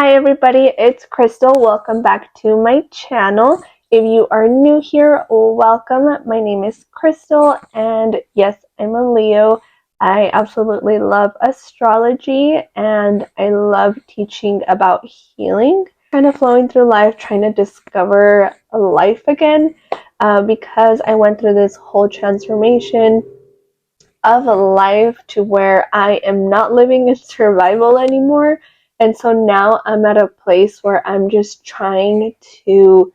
Hi everybody, it's Krystal. Welcome back to my channel. If you are new here, welcome. My name is Krystal and yes, I'm a Leo. I absolutely love astrology and I love teaching about healing. Kind of flowing through life, trying to discover life again because I went through this whole transformation of a life to where I am not living in survival anymore. And so now I'm at a place where I'm just trying to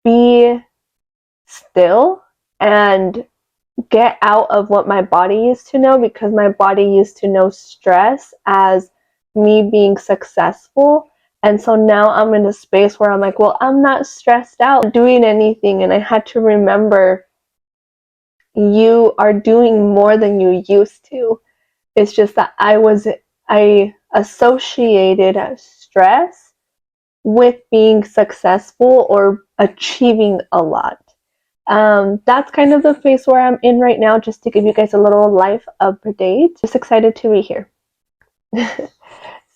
be still and get out of what my body used to know, because my body used to know stress as me being successful. And so now I'm in a space where I'm like, well, I'm not stressed out doing anything. And I had to remember, you are doing more than you used to. It's just that I associated stress with being successful or achieving a lot. That's kind of the phase where I'm in right now, just to give you guys a little life update. Just excited to be here.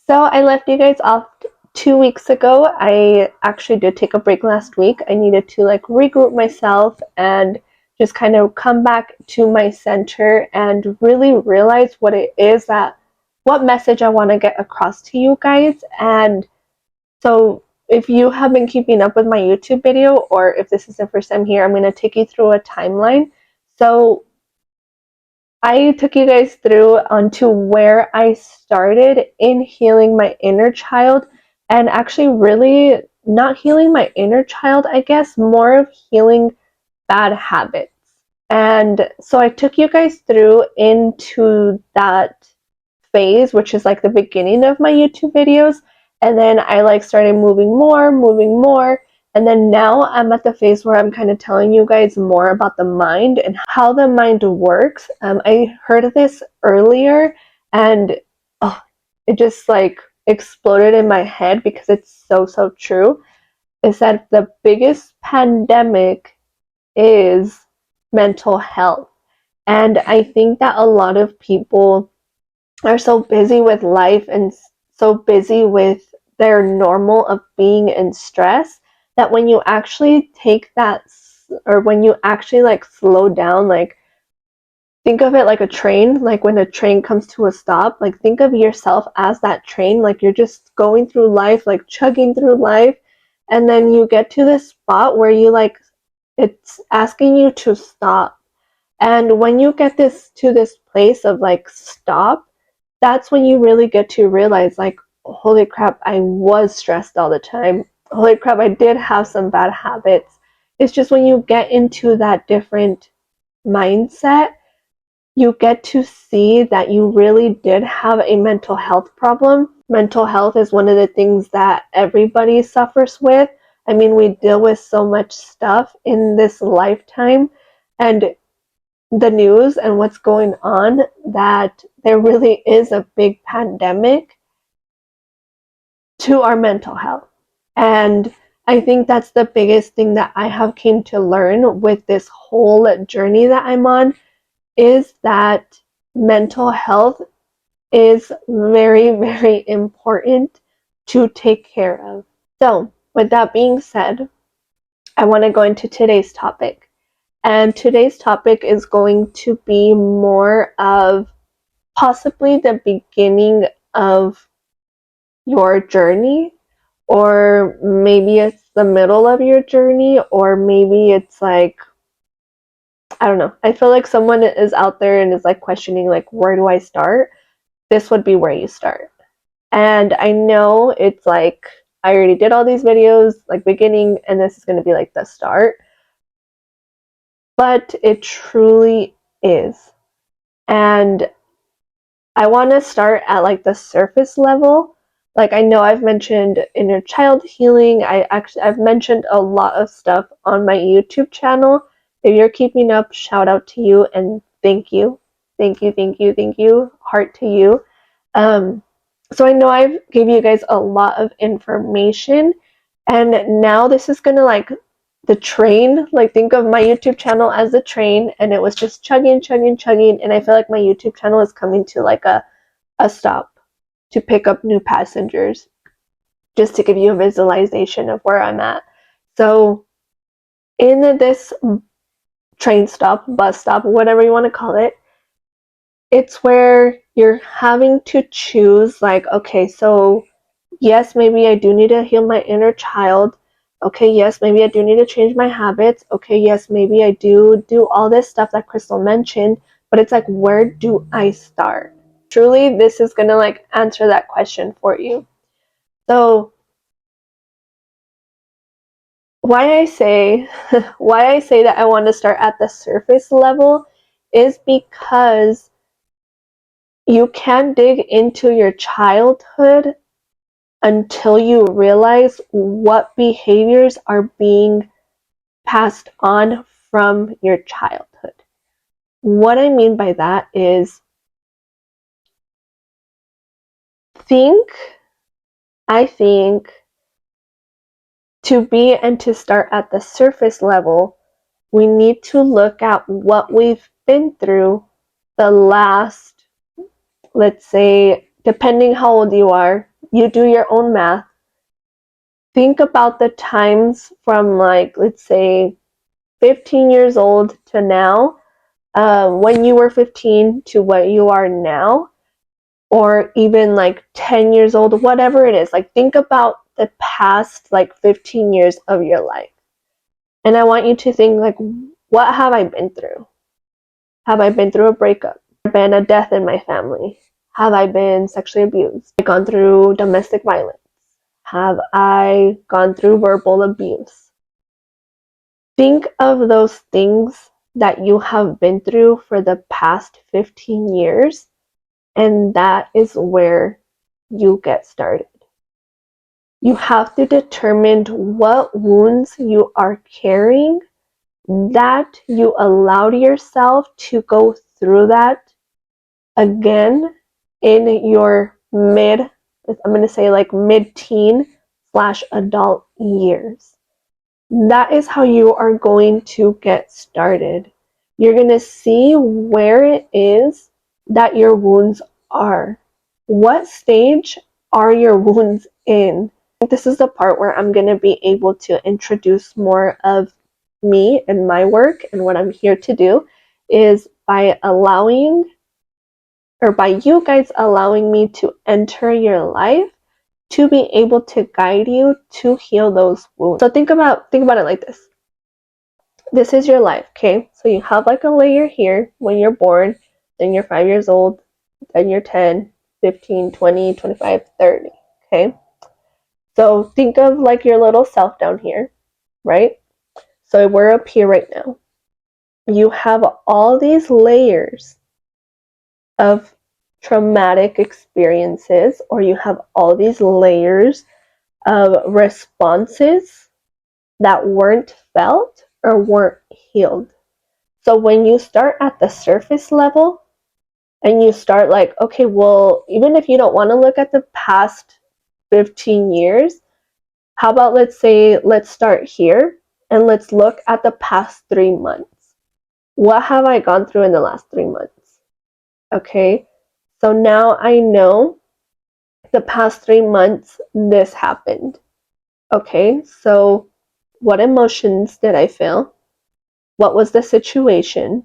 So I left you guys off 2 weeks ago. I actually did take a break last week. I needed to regroup myself and just kind of come back to my center and really realize what it is what message I want to get across to you guys. And so if you have been keeping up with my YouTube video, or if this is the first time here, I'm going to take you through a timeline. So I took you guys through onto where I started in healing my inner child, and actually really not healing my inner child, I guess, more of healing bad habits. And so I took you guys through into that phase, which is like the beginning of my YouTube videos. And then I started moving more. And then now I'm at the phase where I'm kind of telling you guys more about the mind and how the mind works. I heard this earlier and it just exploded in my head because it's so true. Is that the biggest pandemic is mental health. And I think that a lot of people are so busy with life and so busy with their normal of being in stress, that when you actually take that, or when you actually slow down, think of it like a train, like when a train comes to a stop, think of yourself as that train, you're just going through life, chugging through life, and then you get to this spot where it's asking you to stop. And when you get to this place of stop, that's when you really get to realize, holy crap, I was stressed all the time. Holy crap, I did have some bad habits. It's just when you get into that different mindset, you get to see that you really did have a mental health problem. Mental health is one of the things that everybody suffers with. I mean, we deal with so much stuff in this lifetime and the news and what's going on, that there really is a big pandemic to our mental health. And I think that's the biggest thing that I have came to learn with this whole journey that I'm on, is that mental health is very important to take care of. So with that being said, I want to go into today's topic. And today's topic is going to be more of possibly the beginning of your journey, or maybe it's the middle of your journey, or maybe it's I don't know. I feel like someone is out there and is questioning, where do I start? This would be where you start. And I know it's I already did all these videos, beginning, and this is going to be the start. But it truly is. And I want to start at the surface level. I know I've mentioned inner child healing. I've mentioned a lot of stuff on my YouTube channel. If you're keeping up, shout out to you and thank you. Thank you. Heart to you. So I know I've gave you guys a lot of information, and now this is gonna the train, think of my YouTube channel as a train, and it was just chugging, and I feel like my YouTube channel is coming to a stop to pick up new passengers. just to give you a visualization of where I'm at. So in this train stop, bus stop, whatever you want to call it, it's where you're having to choose, like, okay, so yes, maybe I do need to heal my inner child. Okay, yes, maybe I do need to change my habits. Okay, yes, maybe I do all this stuff that Krystal mentioned, but it's like, where do I start? Truly, this is gonna like answer that question for you. So why I say that I want to start at the surface level is because you can't dig into your childhood until you realize what behaviors are being passed on from your childhood. What I mean by that is think I think to be and to start at the surface level, we need to look at what we've been through the last, let's say, depending how old you are, you do your own math. Think about the times from, like, let's say 15 years old to now, when you were 15 to what you are now, or even like 10 years old, whatever it is. Like, think about the past like 15 years of your life. And I want you to think, like, what have I been through? Have I been through a breakup? Have I been a death in my family? Have I been sexually abused? Have I gone through domestic violence? Have I gone through verbal abuse? Think of those things that you have been through for the past 15 years, and that is where you get started. You have to determine what wounds you are carrying, that you allowed yourself to go through that again in your I'm going to say like mid-teen / adult years. That is how you are going to get started. You're going to see where it is that your wounds are. What stage are your wounds in? This is the part where I'm going to be able to introduce more of me and my work, and what I'm here to do is by you guys allowing me to enter your life, to be able to guide you to heal those wounds. So think about it like this. This is your life, okay? So you have like a layer here when you're born, then you're 5 years old, then you're 10, 15, 20, 25, 30, okay? So think of like your little self down here, right? So we're up here right now. You have all these layers of traumatic experiences, or you have all these layers of responses that weren't felt or weren't healed. So when you start at the surface level and you start like, okay, well, even if you don't want to look at the past 15 years, how about let's start here and let's look at the past 3 months. What have I gone through in the last 3 months? Okay, so now I know the past 3 months this happened. Okay, so what emotions did I feel? What was the situation?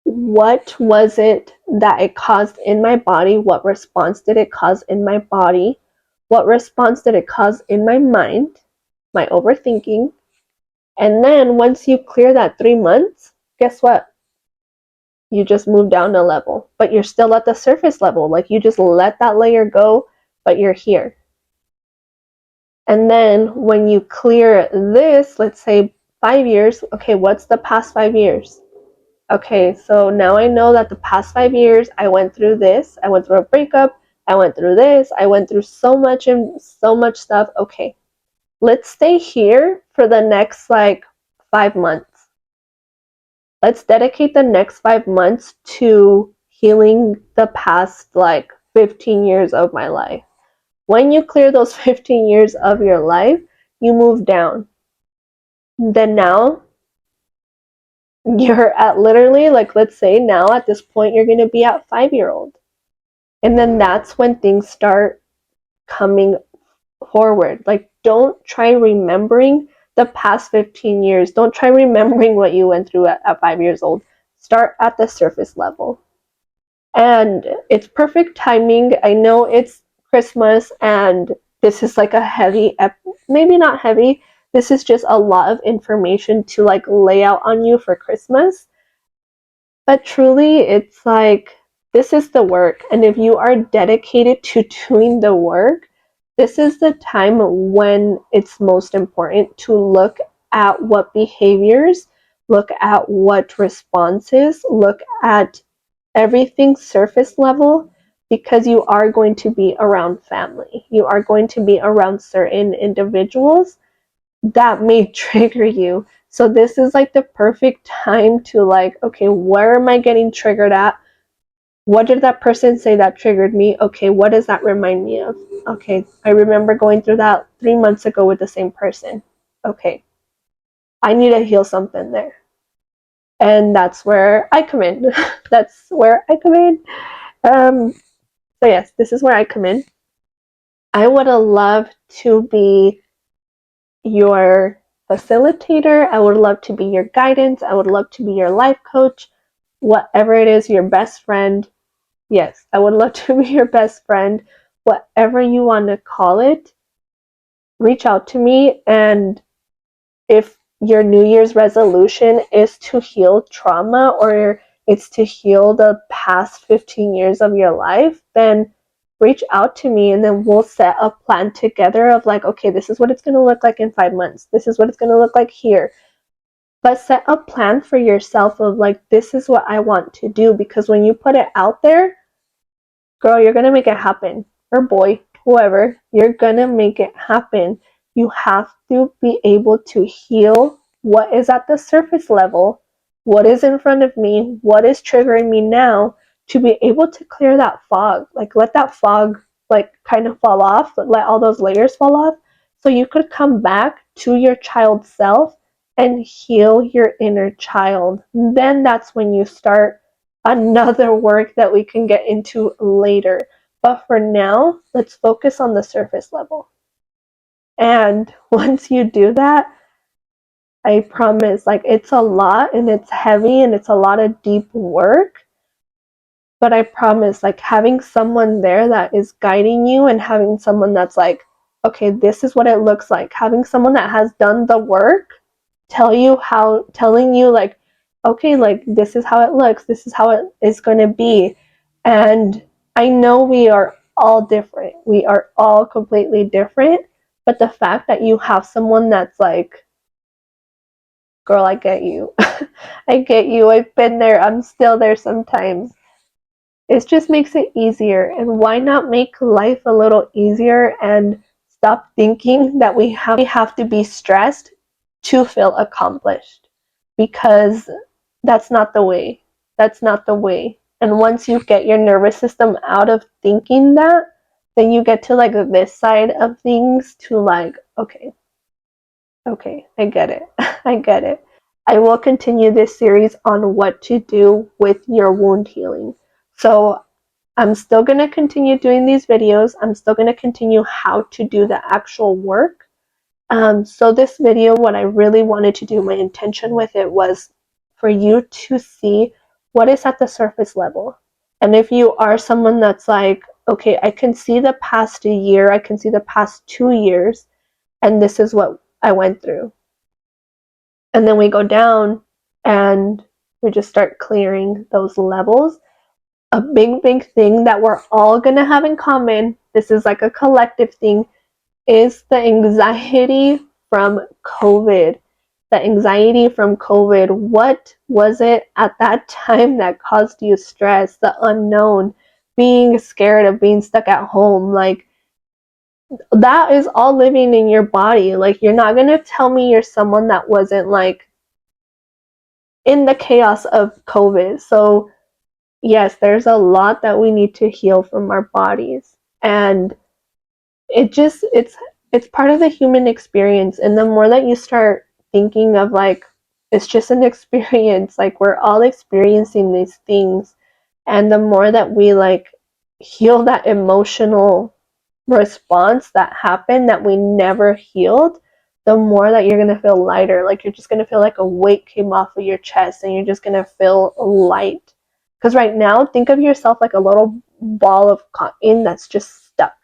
What was it that it caused in my body? What response did it cause in my body? What response did it cause in my mind? My overthinking. And then once you clear that 3 months, guess what? You just move down a level, but you're still at the surface level. Like, you just let that layer go, but you're here. And then when you clear this, let's say 5 years, okay, what's the past 5 years? Okay, so now I know that the past 5 years I went through this. I went through a breakup. I went through this. I went through so much and so much stuff. Okay, let's stay here for the next like 5 months. Let's dedicate the next 5 months to healing the past like 15 years of my life. When you clear those 15 years of your life, you move down. Then now you're at literally, like, let's say now at this point you're going to be at 5-year-old. And then that's when things start coming forward. Like, don't try remembering the past 15 years. Don't try remembering what you went through at 5 years old. Start at the surface level. And it's perfect timing. I know it's Christmas and this is like a heavy, maybe not heavy. This is just a lot of information to like lay out on you for Christmas. But truly, it's like this is the work. And if you are dedicated to doing the work, this is the time when it's most important to look at what behaviors, look at what responses, look at everything surface level, because you are going to be around family. You are going to be around certain individuals that may trigger you. So this is like the perfect time to like, okay, where am I getting triggered at? What did that person say that triggered me? Okay, what does that remind me of? Okay, I remember going through that 3 months ago with the same person. Okay, I need to heal something there. And that's where I come in. That's where I come in. So yes, this is where I come in. I would have loved to be your facilitator. I would love to be your guidance. I would love to be your life coach, whatever it is, your best friend. Yes, I would love to be your best friend, whatever you want to call it. Reach out to me. And if your New Year's resolution is to heal trauma or it's to heal the past 15 years of your life, then reach out to me and then we'll set a plan together of like, okay, this is what it's going to look like in 5 months. This is what it's going to look like here. But set a plan for yourself of like, this is what I want to do, because when you put it out there, girl, you're going to make it happen. Or boy, whoever, you're going to make it happen. You have to be able to heal what is at the surface level, what is in front of me, what is triggering me now, to be able to clear that fog. Like, let that fog, like, kind of fall off, let all those layers fall off, so you could come back to your child self and heal your inner child. Then that's when you start another work that we can get into later. But for now, let's focus on the surface level. And once you do that, I promise, like, it's a lot and it's heavy and it's a lot of deep work. But I promise, like, having someone there that is guiding you and having someone that's like, okay, this is what it looks like. Having someone that has done the work telling you like, okay, like, this is how it looks, this is how it is going to be. And I know we are all different, we are all completely different, but the fact that you have someone that's like, girl, I get you. I get you, I've been there, I'm still there sometimes. It just makes it easier. And why not make life a little easier and stop thinking that we have to be stressed to feel accomplished? Because that's not the way. That's not the way. And once you get your nervous system out of thinking that, then you get to like this side of things to like, okay, okay, I get it. I get it. I will continue this series on what to do with your wound healing. So I'm still going to continue doing these videos. I'm still going to continue how to do the actual work. So this video, what I really wanted to do, my intention with it was for you to see what is at the surface level. And if you are someone that's like, okay, I can see the past year, I can see the past 2 years, and this is what I went through. And then we go down and we just start clearing those levels. A big thing that we're all going to have in common, this is like a collective thing, is the anxiety from COVID. The anxiety from COVID. What was it at that time that caused you stress? The unknown, being scared of being stuck at home. Like, that is all living in your body. Like, you're not going to tell me you're someone that wasn't like in the chaos of COVID. So yes, there's a lot that we need to heal from our bodies. And it's part of the human experience. And the more that you start thinking of like, it's just an experience, like, we're all experiencing these things, and the more that we like heal that emotional response that happened that we never healed, the more that you're going to feel lighter. Like you're just going to feel like a weight came off of your chest and you're just going to feel light. Because right now, think of yourself like a little ball of cotton that's just stuck.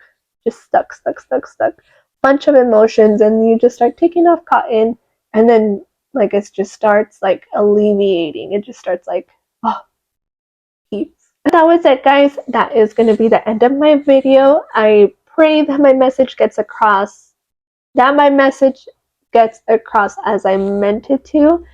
Just stuck, stuck, stuck, stuck. Bunch of emotions, and you just start taking off cotton, and then like it just starts like alleviating. It just starts like, oh, peace. That was it, guys. That is going to be the end of my video. I pray that my message gets across, as I meant it to.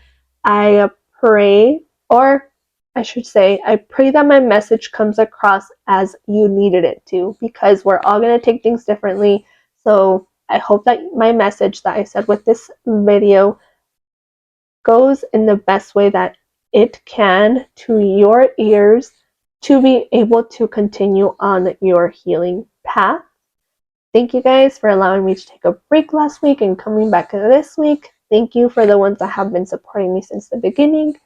I pray, or I should say, I pray that my message comes across as you needed it to, because we're all going to take things differently. So I hope that my message that I said with this video goes in the best way that it can to your ears, to be able to continue on your healing path. Thank you guys for allowing me to take a break last week and coming back this week. Thank you for the ones that have been supporting me since the beginning.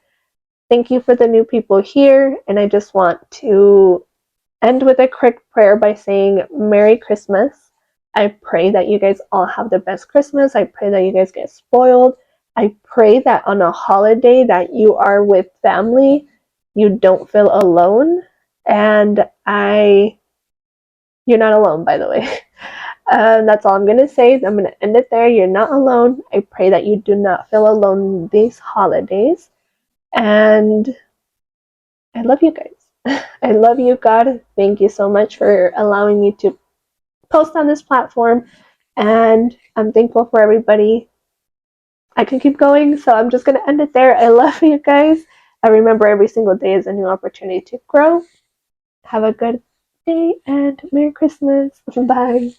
Thank you for the new people here. And I just want to end with a quick prayer by saying Merry Christmas. I pray that you guys all have the best Christmas. I pray that you guys get spoiled. I pray that on a holiday that you are with family, you don't feel alone. And you're not alone, by the way. That's all I'm going to say. I'm going to end it there. You're not alone. I pray that you do not feel alone these holidays. And I love you guys. I love you, God. Thank you so much for allowing me to post on this platform. And I'm thankful for everybody. I can keep going, so I'm just going to end it there. I love you guys. I remember every single day is a new opportunity to grow. Have a good day and Merry Christmas. Bye.